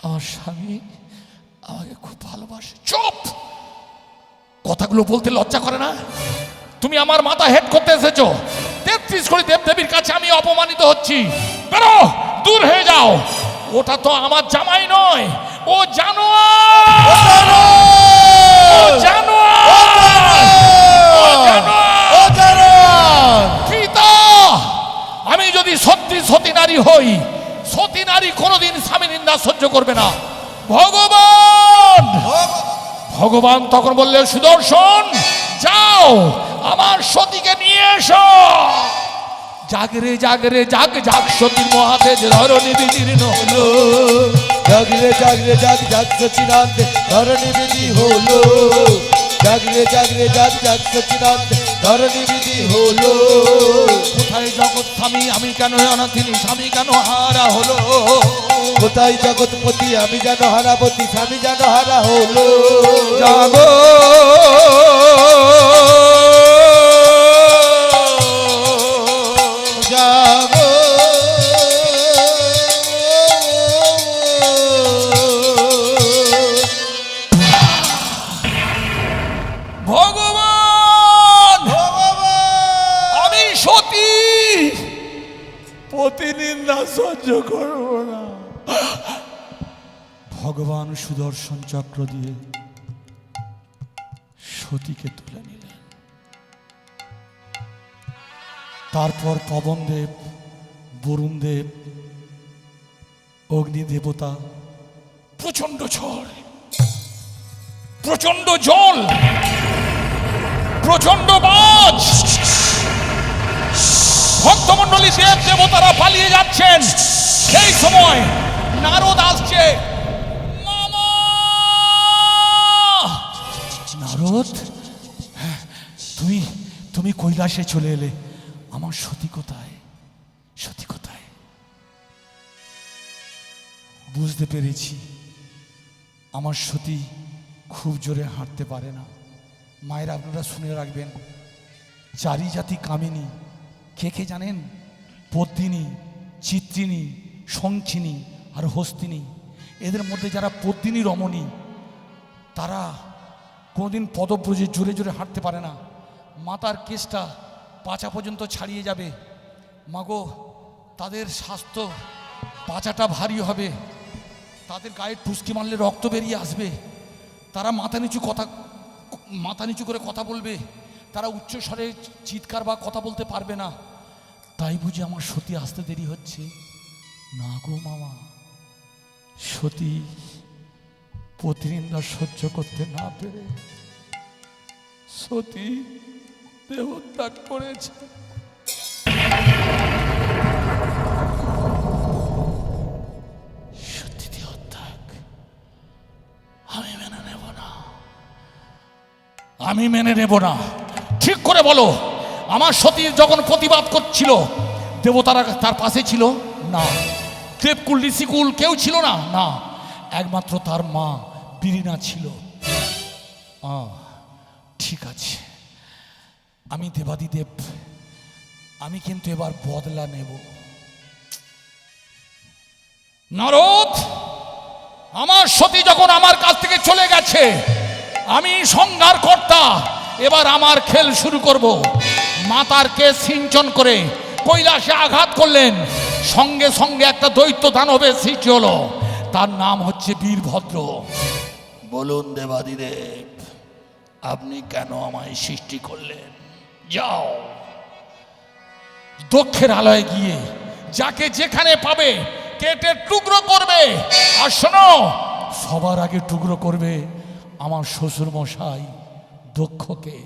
আমার স্বামী আমাকে খুব ভালোবাসে। চুপ! কথাগুলো বলতে লজ্জা করে না? তুমি আমার মাথা হেড করতে এসেছো। 33 কোটি দেবদেবীর কাছে আমি অপমানিত হচ্ছি। বেরো, দূর হয়ে যাও। ওটা তো আমার জামাই নয়, ও জানোয়ার। আমি যদি সত্যি সতী নারী হই, সতী নারী কোনোদিন স্বামী নিন্দা সহ্য করবে না। ভগবান তখন বললেন, সুদর্শন যাও, আমার সতীকে নিয়ে এসো। জাগরে জাগরে জাগ জাগ, সতীর মহাতেজ ধরণী বিদীর্ণ হলো। জাগরে জাগরে জাগ জাগ, সচিনান্দে ধরণী বিধি হলো। জাগরে জাগরে জাগ জাগ, সচিনান্দে ধরণী বিধি হলো। কোথায় জগৎ স্বামী, আমি কেন অনাথিনী, স্বামী কেন হারা হলো? কোথায় জগৎপতি, আমি যেন হারাপতি, স্বামী যেন হারা হলো। জাগো জাগো ভগবান, আমি সতী প্রতিনিন্দা সহ্য করব না। ভগবান সুদর্শন চক্র দিয়ে সতীকে তুলে নিলেন। তারপর পবনদেব, বরুণদেব, অগ্নিদেবতা, প্রচন্ড ঝড়, প্রচন্ড জল, প্রচন্ড বাজ, ভক্তমণ্ডলী দেব দেবতারা পালিয়ে যাচ্ছেন। সেই সময় নারদ আসছে। মামা! নারদ, তুমি তুমি কৈলাসে চলে এলে, আমার সতী কোথায়? সতী কোথায়? বুঝতে পেরেছি, আমার সতী খুব জোরে হাঁটতে পারে না। মায়েরা আপনারা শুনে রাখবেন, চারি জাতি কামিনী কে কে জানেন? পদ্মিনী, চিত্রিণী, শঙ্খিনী আর হস্তিনী। এদের মধ্যে যারা পদ্মিনী রমণী, তারা কোনোদিন পদব্রজে জোরে জোরে হাঁটতে পারে না। মাথার কেশটা পাছা পর্যন্ত ছাড়িয়ে যাবে। মাগো, তাদের স্বাস্থ্য পাছাটা ভারী হবে, তাদের গায়ে টুসকি মারলে রক্ত বেরিয়ে আসবে। তারা মাথা নিচু করে কথা বলবে, তারা উচ্চ স্বরে চিৎকার বা কথা বলতে পারবে না। তাই বুঝি আমার সতী আসতে দেরি হচ্ছে? না গো মামা, সতী প্রতিনিন্দা সহ্য করতে না পেরে সতী দেহত্যাগ করেছে। সতী দেহত্যাগ আমি মেনে নেব না, আমি মেনে নেব না। ঠিক করে বলো, আমার সতী যখন প্রতিবাদ করছিল, দেবতারা তার পাশে ছিল না, দেবকুল ঋষিকুল কেউ ছিল না। না, একমাত্র তার মা বীরিনা ছিল। ঠিক আছে, আমি দেবাদিদেব, আমি কিন্তু এবার বদলা নেব। নারদ, আমার সতী যখন আমার কাছ থেকে চলে গেছে, আমি সংহার কর্তা, এবার আমার খেল শুরু করব। মাতার কে সিঞ্চন করে কৈলাসে আঘাত করলেন, সঙ্গে সঙ্গে একটা দৈত্য দানবের সৃষ্টি হলো। তার নাম হচ্ছে বীরভদ্র। বলুন দেবাদিদেব, আপনি কেন আমায় সৃষ্টি করলেন? যাও, দক্ষের আলয়ে গিয়ে যাকে যেখানে পাবে কেটে টুকরো করবে। আর শোনো, সবার আগে টুকরো করবে আমার শ্বশুর মশাই দক্ষকে।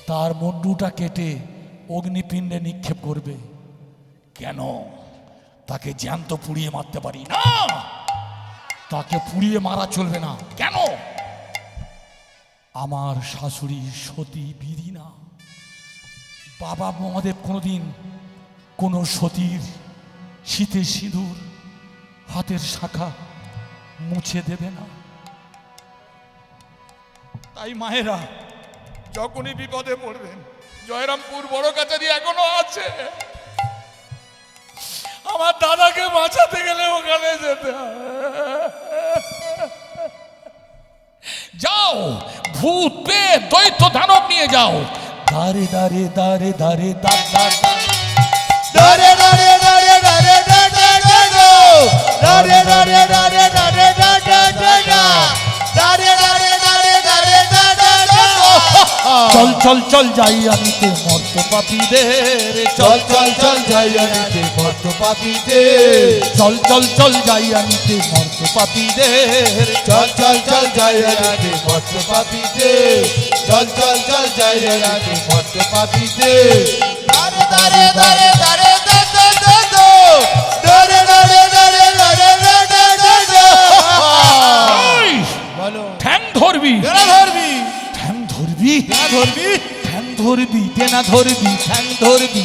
তার মুন্ডুটা কেটে অগ্নিপিণ্ডে নিক্ষেপ করবে। কেন? তাকে জ্যান্ত পুড়িয়ে মারতে পারি না, তাকে পুড়িয়ে মারা চলবে না। কেন? আমার শাশুড়ি সতী বীরিনা, বাবা মহাদেব কোনোদিন কোনো সতীর শীতের সিঁদুর, হাতের শাখা মুছে দেবে না। তাই মায়েরা যখনই বিপদে পড়বেন, জয়রামপুর বড় কাছারি এখনো আছে, আমার দাদাকে বাঁচাতে গেলে ওখানে যেতে হবে। যাও, ভূত পেয়ে দৈত্য দানব নিয়ে যাও। দারে দারে দারে দারে দাদা দারে দারে দারে দারে দারে দারে দারে দারে দারে দারে দারে দারে দারে দারে চল চল চল যাই আনিতে মর্ত পাপীদের, চল চল চল যাই আনিতে মর্ত পাপীদের, চল চল চল যাই আনিতে মর্ত পাপীদের, চল চল চল যাই আনিতে মর্ত পাপীদের, চল চল চল যাই আনিতে মর্ত পাপীদের। দারে দারে দারে দারে দারে দারে দারে দারে দারে বলো ঠ্যাং ধরবি, কেনা ধরবি, ঠ্যাং ধরবি, কেনা ধরবি, ঠ্যাং ধরবি, টেনা ধরবি, ঠ্যাং ধরবি।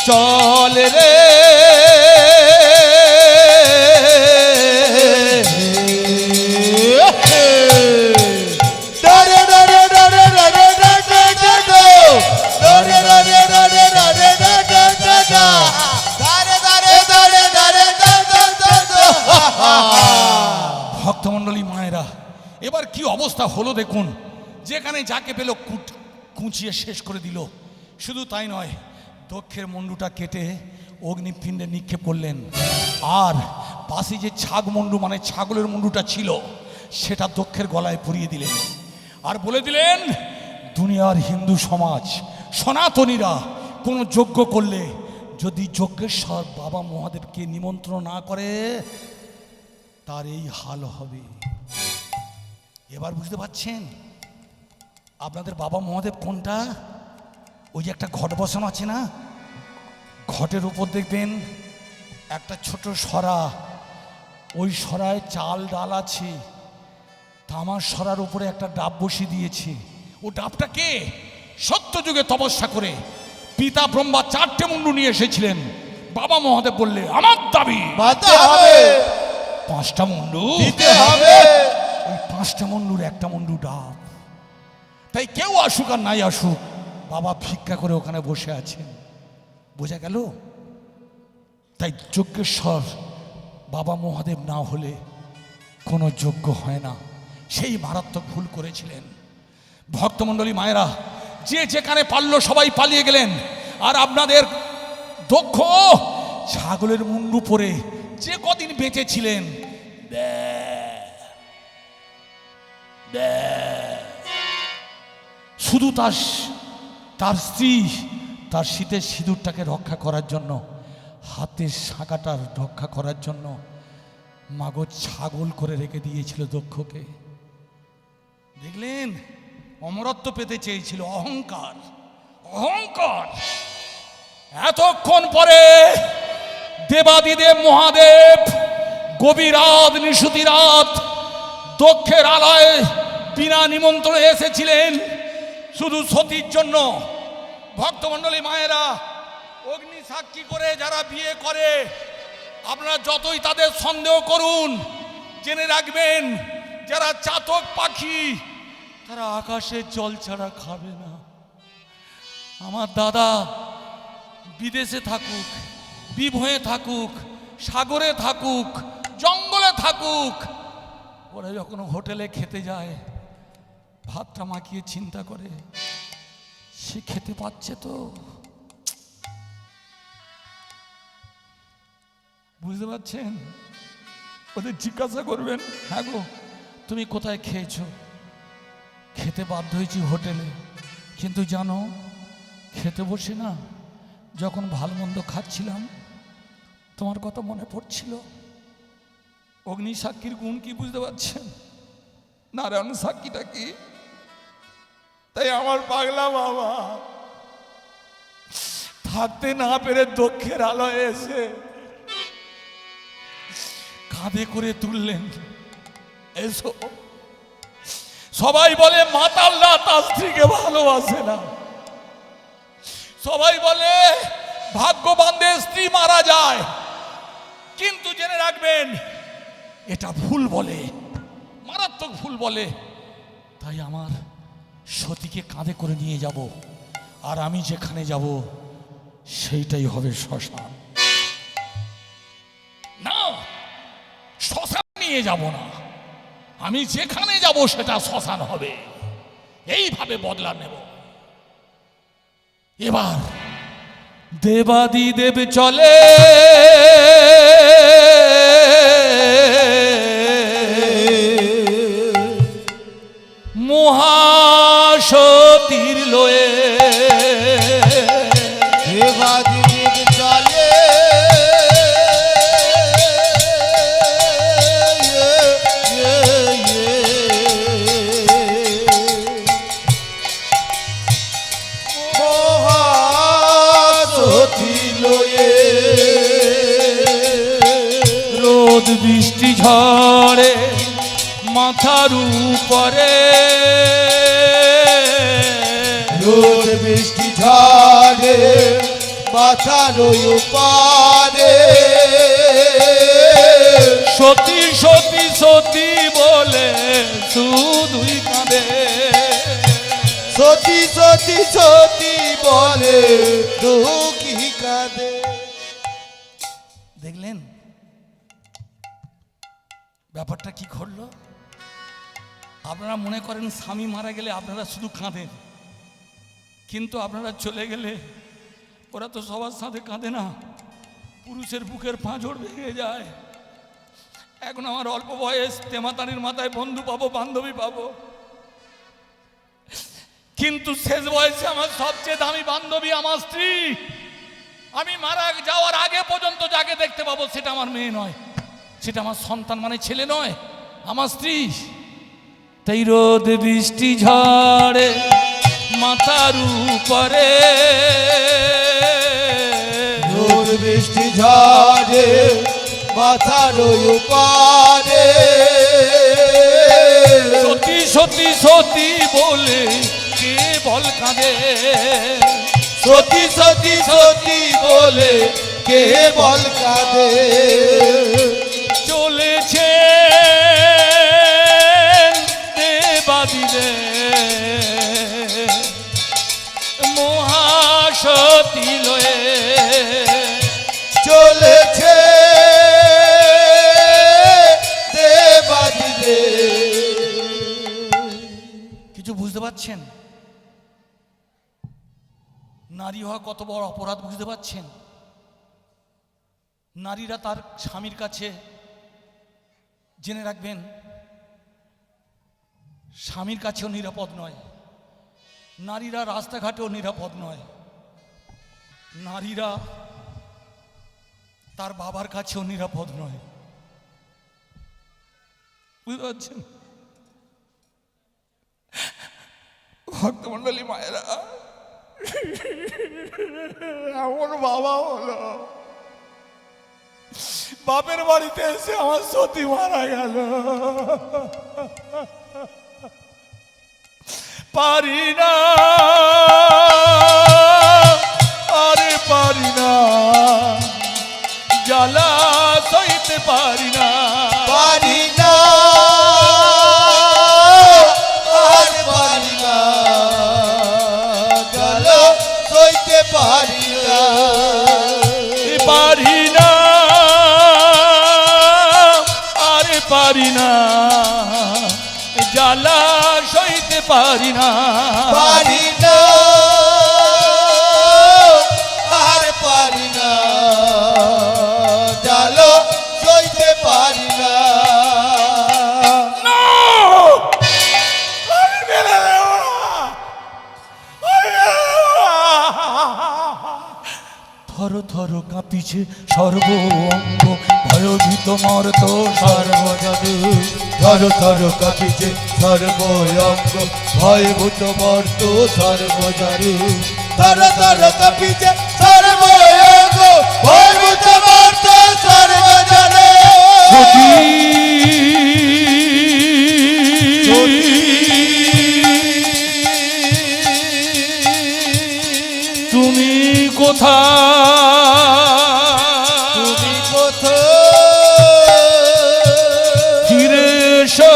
চল রে দারে দারে দারে দারে দারে দারে দারে দারে দারে দারে দারে দারে ভক্তমণ্ডলী মায়েরা, এবার কি অবস্থা হলো দেখুন। যেখানে যাকে পেল কুঁচিয়ে শেষ করে দিল। শুধু তাই নয়, দক্ষের মুন্ডুটা কেটে অগ্নিপিণ্ডে নিক্ষেপ করলেন। আর পাশে যে ছাগমুন্ডু মানে ছাগলের মুন্ডুটা ছিল সেটা দক্ষের গলায় পরিয়ে দিলেন। আর বলে দিলেন, দুনিয়ার হিন্দু সমাজ সনাতনীরা কোনো যজ্ঞ করলে যদি যজ্ঞেশ্বর বাবা মহাদেবকে নিমন্ত্রণ না করে তার এই হাল হবে। এবার বুঝতে পারছেন আপনাদের বাবা মহাদেব কোনটা? ওই যে একটা ঘট বসানো আছে না, ঘটের উপর দেখবেন একটা ছোট সরা, ওই সরায় চাল ডাল আছে, তামার সরার উপরে একটা ডাব বসিয়ে দিয়েছে। ও ডাবটা কে? সত্য যুগে তপস্যা করে পিতা ব্রহ্মা 4টে মুন্ডু নিয়ে এসেছিলেন। বাবা মহাদেব বললে, আমার দাবি বাঁধতে হবে, 5টা মুন্ডু দিতে হবে। ওই 5টা মুন্ডুর একটা মুন্ডু ডাব। তাই কেউ আসুক আর নাই আসুক, বাবা ভিক্ষা করে ওখানে বসে আছেন। বোঝা গেল? তাই যজ্ঞেশ্বর বাবা মহাদেব না হলে কোনো যজ্ঞ হয় না। সেই মারাত্মক ভুল করেছিলেন। ভক্তমণ্ডলী মায়েরা, যে যেখানে পারল সবাই পালিয়ে গেলেন। আর আপনাদের দক্ষ ছাগলের মুন্ডু পরে যে কদিন বেঁচে ছিলেন, শুধু তার স্ত্রী তার শীতের সিঁদুরটাকে রক্ষা করার জন্য, হাতের শাঁখাটা রক্ষা করার জন্য মাগো ছাগল করে রেখে দিয়েছিল দক্ষকে। দেখলেন, অমরত্ব পেতে চেয়েছিল, অহংকার অহংকার। এতক্ষণ পরে দেবাদিদেব মহাদেব গভীর রাত নিশুতি রাত দক্ষের আলয়ে বিনা নিমন্ত্রণে এসেছিলেন শুধু সতীর জন্য। ভক্তমণ্ডলী মায়েরা, অগ্নি সাক্ষী করে যারা বিয়ে করে, আপনারা যতই তাদের সন্দেহ করুন, জেনে রাখবেন যারা চাতক পাখি তারা আকাশের জল ছাড়া খাবে না। আমার দাদা বিদেশে থাকুক, বিভয়ে থাকুক, সাগরে থাকুক, জঙ্গলে থাকুক, ওরা যখন হোটেলে খেতে যায় ভাতটা মাখিয়ে চিন্তা করে সে খেতে পাচ্ছে তো। বুঝতে পারছেন? ওদের জিজ্ঞাসা করবেন, হ্যাঁ গো তুমি কোথায় খেয়েছো? খেতে বাধ্য হয়েছি হোটেলে। কিন্তু জানো, খেতে বসে না যখন ভালো মন্দ খাচ্ছিলাম তোমার কথা মনে পড়ছিল। অগ্নি সাক্ষীর গুণ কি বুঝতে পারছেন? নারায়ণ সাক্ষীটা কি? তাই আমার পাগলা বাবা থাকতে না পেরে দক্ষের আলোয় এসে কাঁধে করে তুললেন, এসো। সবাই বলে মাতাল্লা তার স্ত্রীকে ভালোবাসে না, সবাই বলে ভাগ্যবানদের স্ত্রী মারা যায়, কিন্তু জেনে রাখবেন এটা ভুল বলে, মারাত্মক ভুল বলে। তাই আমার সতীকে কাঁধে করে নিয়ে যাব, আর আমি যেখানে যাব সেইটাই হবে শ্মশান। নিয়ে যাব না, আমি যেখানে যাব সেটা শ্মশান হবে। এইভাবে বদলা নেব। এবার দেবাদিদেব চলে মহাসতীর লয়ে, দেবাদিদেব চলে মহাসতী লয়ে, রোদ বৃষ্টি ঝড়ে মাথার উপরে, রোদ বৃষ্টি ঝড়ে মাথার উপারে, সতী সতী সতী বলে শুধুই কাঁদে, সতী সতী সতী বলে দুঃখী কাঁদে। দেখলেন ব্যাপারটা কি ঘটলো? আপনারা মনে করেন স্বামী মারা গেলে আপনারা শুধু কাঁদেন, কিন্তু আপনারা চলে গেলে ওরা তো সবার সাথে কাঁদে না, পুরুষের বুকের পাঁজর ভেঙে যায়। এখন আমার অল্প বয়স, তেমাতানির মাথায় বন্ধু পাবো, বান্ধবী পাবো, কিন্তু শেষ বয়সে আমার সবচেয়ে দামি বান্ধবী আমার স্ত্রী। আমি মারা যাওয়ার আগে পর্যন্ত যাকে দেখতে পাবো সেটা আমার মেয়ে নয়, সেটা আমার সন্তান মানে ছেলে নয়, আমার স্ত্রী। তাই রোদ বৃষ্টি ঝড়ে মাথার উপরে, রোদ বৃষ্টি ঝড়ে মাথার উপারে, সতী সতী সতী বলে কে বল কাঁদে, সতী সতী সতী বলে কে বল কাঁদে। চলেছে দেবাদিদেব মহাসতী লয়ে, চলেছে দেবাদিদেব। কিছু বুঝতে পারছেন? নারী হওয়া কত বড় অপরাধ বুঝতে পারছেন? নারীরা তার স্বামীর কাছে, জেনে রাখবেন, স্বামীর কাছেও নিরাপদ নয়, নারীরা রাস্তাঘাটেও নিরাপদ নয়, নারীরা তার বাবার কাছেও নিরাপদ নয়। বুঝতে পারছেন? ভক্তমণ্ডলী মায়েরা, এমন বাবা হলো, বাপের বাড়িতে এসে আমার সতী মারা গেল, পারি না, আরে পারি না, জ্বালা সইতে পারি না, পারি না, আর পারি না, জ্বালা সইতে পারি না, পারি না, আরে পারি না, জ্বালা সইতে পারি না, পারি না, আর পারি না, জ্বালা সইতে পারি না। থর থর কাঁপিছে সর্ব অঙ্গ, ভয়ভীত মর্ত সর্বজনু থর থর কাঁপিছে সর্বঙ্গ, ভয়ভূত মর্ত সর্বজনু। থর থর কাঁপিছে সর্বঙ্গ, ভয়ভূত মর্ত সর্বজনু। তুমি কোথায়, তুমি কোথায়, ফিরে এসো,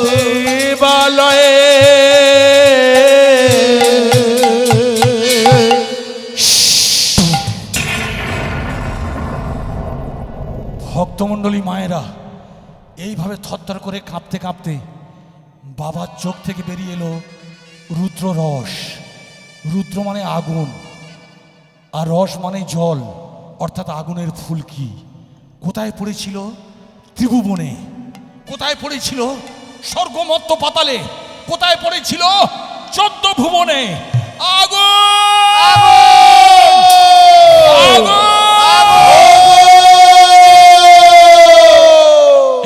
দেবালয়ে ভক্তমণ্ডলী মায়েরা এইভাবে থরথর করে কাঁপতে কাঁপতে বাবার চোখ থেকে বেরিয়ে এলো রুদ্র রস। রুদ্র মানে আগুন, আর রস মানে জল, অর্থাৎ আগুনের ফুলকি। কোথায় পড়েছিল? ত্রিভুবনে। কোথায় পড়েছিল? স্বর্গ মর্ত পাতালে। কোথায় পড়েছিল? 14 ভুবনে। আগুন!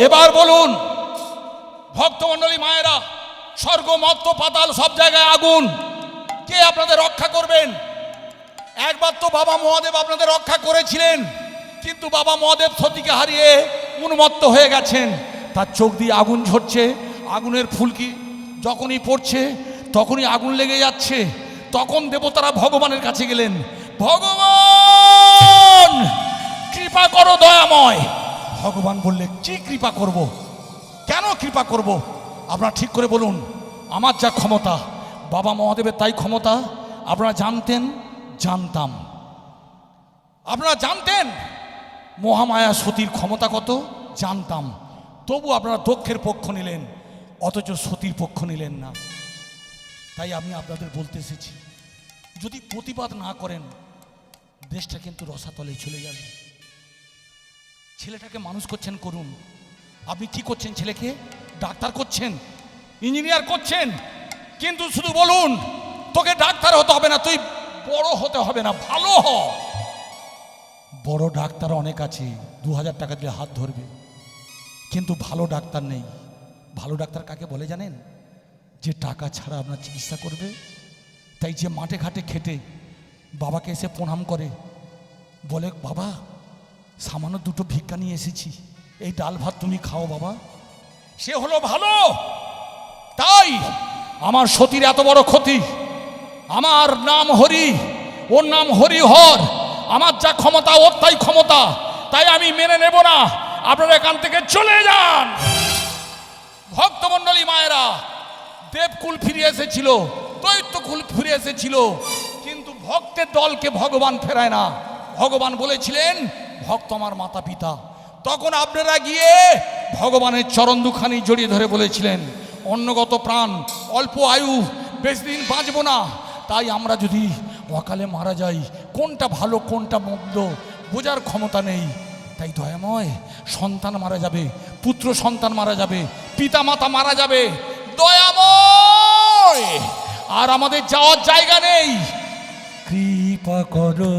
এবার বলুন ভক্তমণ্ডলী মায়েরা, স্বর্গ মর্ত পাতাল সব জায়গায় আগুন, কে আপনাদের রক্ষা করবেন? একবার তো বাবা মহাদেব আপনাদের রক্ষা করেছিলেন, কিন্তু বাবা মহাদেব সতীকে হারিয়ে উন্মত্ত হয়ে গেছেন। তার চোখ দিয়ে আগুন ঝরছে, আগুনের ফুলকি যখনই পড়ছে তখনই আগুন লেগে যাচ্ছে। তখন দেবতারা ভগবানের কাছে গেলেন, ভগবান কৃপা করো দয়াময়। ভগবান বললে, কি কৃপা করব? কেন কৃপা করব? আপনারা ঠিক করে বলুন। আমার যা ক্ষমতা, বাবা মহাদেবের তাই ক্ষমতা। আপনারা জানতেন? জানতাম। আপনারা জানতেন মহামায়া সতীর ক্ষমতা কত? জানতাম। তবু আপনারা দক্ষের পক্ষ নিলেন, অথচ সতীর পক্ষ নিলেন না। তাই আমি আপনাদের বলতে এসেছি, যদি প্রতিবাদ না করেন দেশটা কিন্তু রসাতলে চলে যাবে। ছেলেটাকে মানুষ করছেন, করুন। আপনি কি করছেন? ছেলেকে ডাক্তার করছেন, ইঞ্জিনিয়ার করছেন, কিন্তু শুধু বলুন তোকে ডাক্তার হতে হবে না, তুই বড় হতে হবে না, ভালো হ। বড় ডাক্তার অনেক আছে, 2000 টাকা দিয়ে হাত ধরবে, কিন্তু ভালো ডাক্তার নেই। ভালো ডাক্তার কাকে বলে জানেন? যে টাকা ছাড়া আপনার চিকিৎসা করবে। তাই যে মাঠে ঘাটে খেটে বাবাকে এসে প্রণাম করে, বলে বাবা সামান্য 2টো ভিক্ষা নিয়ে এসেছি, এই ডাল ভাত তুমি খাও বাবা, সে হলো ভালো। তাই আমার সতীর এত বড় ক্ষতি। আমার নাম হরি, ওর নাম হরিহর। আমার যা ক্ষমতা ওর তাই ক্ষমতা, তাই আমি মেনে নেব না। আপনারা এখান থেকে চলে যান। ভক্তমণ্ডলী মায়েরা, দেবকুল ফিরে এসেছিল, দৈত্যকুল ফিরে এসেছিল, কিন্তু ভক্তের দলকে ভগবান ফেরায় না। ভগবান বলেছিলেন ভক্ত আমার মাতা পিতা। তখন আপনারা গিয়ে ভগবানের চরণ দুখানি জড়িয়ে ধরে বলেছিলেন অন্নগত প্রাণ, অল্প আয়ু, বেশি দিন বাঁচব না। তাই আমরা যদি অকালে মারা যাই, কোনটা ভালো কোনটা মন্দ বোঝার ক্ষমতা নেই। তাই দয়াময়, সন্তান মারা যাবে, পুত্র সন্তান মারা যাবে, পিতা মাতা মারা যাবে, দয়াময় আর আমাদের যাওয়ার জায়গা নেই। কৃপা করো,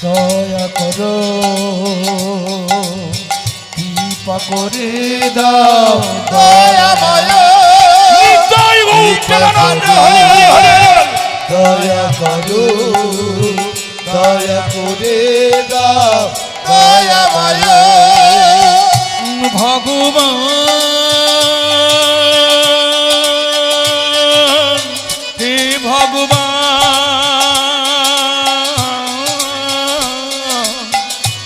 দয়া করো, কৃপা করে দাও দয়াময়। দয়া করো, দয়া করে দাও দয়াময়। ভগবান হে ভগবান,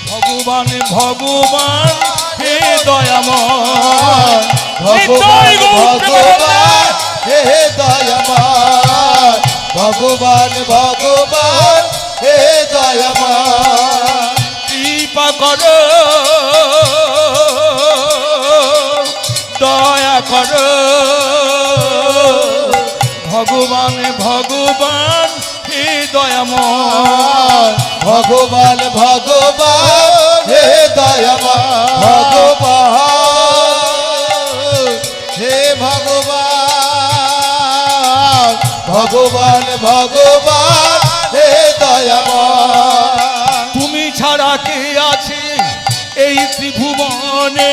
ভগবান ভগবান হে দয়াময়। ভগবান ভগবান হে দয়াময়, ভগবান ভগবান হে দয়াময়। কৃপা করো, দয়া করো, ভগবান ভগবান হে দয়াময়। ভগবান ভগবান হে দয়াময়, ভগবান হে ভগবান, ভগবান ভগবান হে দয়াময়। তুমি ছাড়া কে আছে এই ত্রিভুবনে?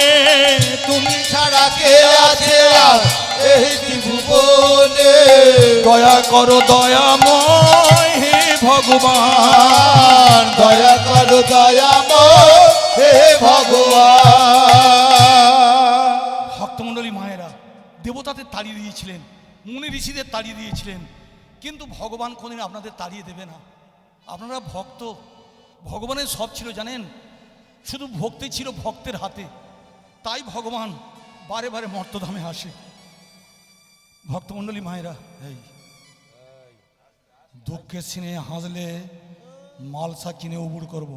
তুমি ছাড়া কে আছে এই ত্রিভুবনে? দয়া করো দয়াময় হে ভগবান, দয়া করো দয়াময় হে ভগবান। ভক্তমণ্ডলী মায়েরা দেবতাদের তাড়িয়ে দিয়েছিলেন, মুনি ঋষিদের তাড়িয়ে দিয়েছিলেন, কিন্তু ভগবান কোনদিন আপনাদের তাড়িয়ে দেবে না। আপনারা ভক্ত, ভগবানের সব ছিল জানেন, শুধু ভক্তি ছিল ভক্তের হাতে। তাই ভগবান বারে বারে মর্তধামে আসে। ভক্তমণ্ডলী মায়েরা, এই দুঃখের সিনে হাসলে মালসা কিনে উবুড় করব।